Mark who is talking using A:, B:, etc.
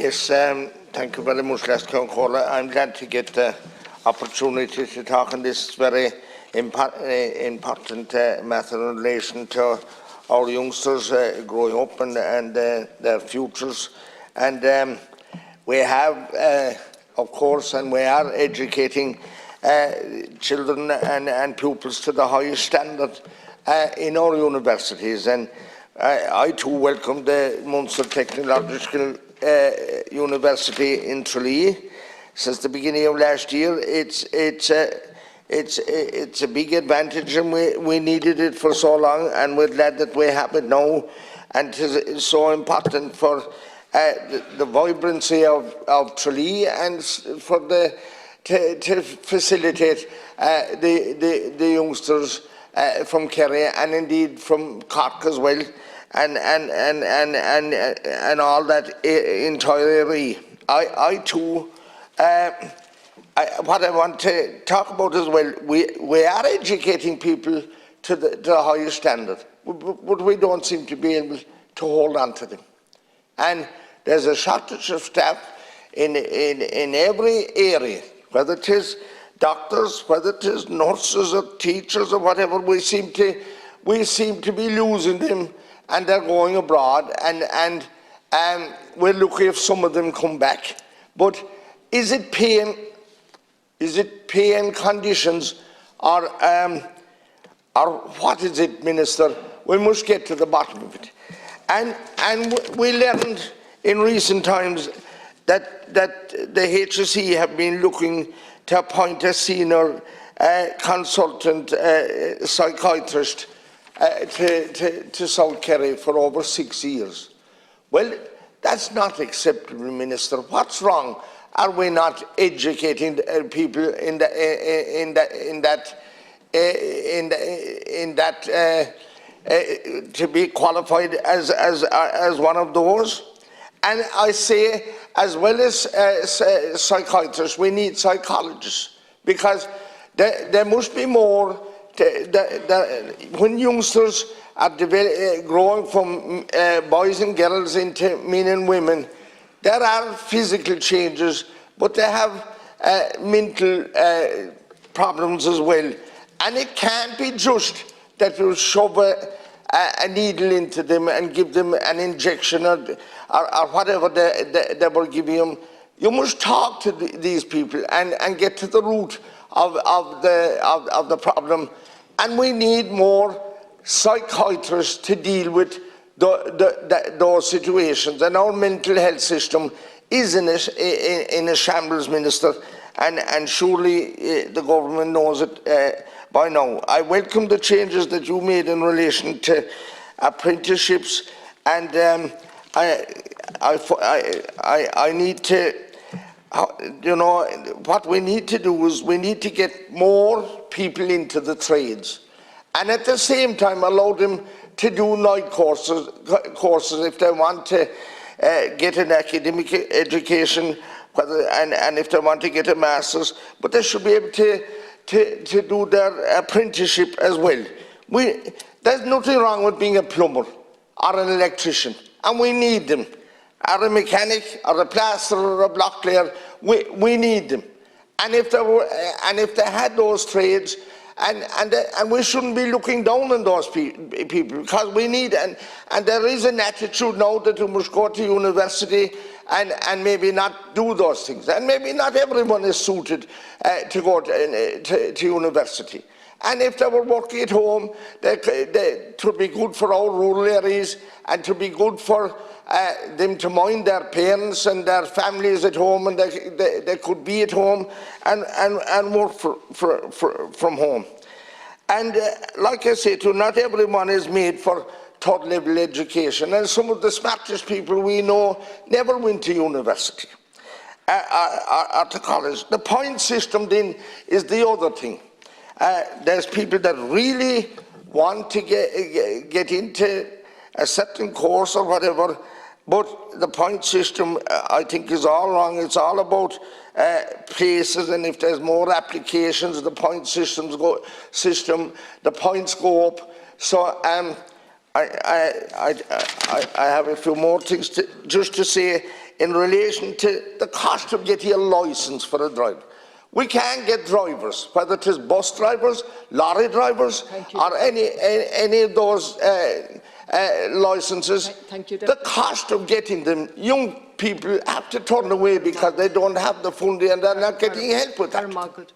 A: Yes, thank you very much, Les Concola. I'm glad to get the opportunity to talk on this very important matter in relation to our youngsters growing up and their futures. And we have, of course, and we are educating children and pupils to the highest standard in our universities. And I too welcome the Munster Technological University in Tralee. Since the beginning of last year, it's a big advantage, and we needed it for so long, and we're glad that we have it now. And it's so important for the vibrancy of Tralee and for to facilitate the youngsters from Kerry and indeed from Cork as well, and all that entire area. I too, what I want to talk about as well, we are educating people to the highest standard, but we don't seem to be able to hold on to them. And there's a shortage of staff in every area, whether it is doctors, whether it is nurses or teachers or whatever. We seem to be losing them, and they're going abroad, and we're lucky if some of them come back. But is it paying conditions, or what is it, Minister? We must get to the bottom of it. And we learned in recent times that the HSE have been looking to appoint a senior consultant psychiatrist to South Kerry for over 6 years. Well, that's not acceptable, Minister. What's wrong? Are we not educating people in that to be qualified as one of those? And I say, as well as psychiatrists, we need psychologists, because there must be more. When youngsters are growing from boys and girls into men and women, there are physical changes, but they have mental problems as well. And it can't be just that you shove a needle into them and give them an injection or whatever they were giving them. You must talk to these people and get to the root of the problem. And we need more psychiatrists to deal with those situations. And our mental health system is in a shambles, Minister, and surely the government knows it by now. I welcome the changes that you made in relation to apprenticeships, and I need to, you know, what we need to do is we need to get more people into the trades, and at the same time allow them to do night courses if they want to get an academic education, and if they want to get a master's, but they should be able to do their apprenticeship as well. There's nothing wrong with being a plumber or an electrician, and we need them. Or a mechanic, or a plasterer, or a block layer, we need them. And if they had those trades, and we shouldn't be looking down on those people, because we need, and there is an attitude now that you must go to university and maybe not do those things, and maybe not everyone is suited to go to university. And if they were working at home, it would be good for our rural areas, and to be good for them to mind their parents and their families at home, and they could be at home and work from home. And like I say, not everyone is made for third level education, and some of the smartest people we know never went to university or to college. The point system then is the other thing. There's people that really want to get into a certain course or whatever, but the point system, I think, is all wrong. It's all about places, and if there's more applications, the point the points go up. So I have a few more things just to say in relation to the cost of getting a licence for a driver. We can't get drivers, whether it is bus drivers, lorry drivers, or any of those licences. The cost of getting them, young people have to turn away because they don't have the funding and they're not getting help with that.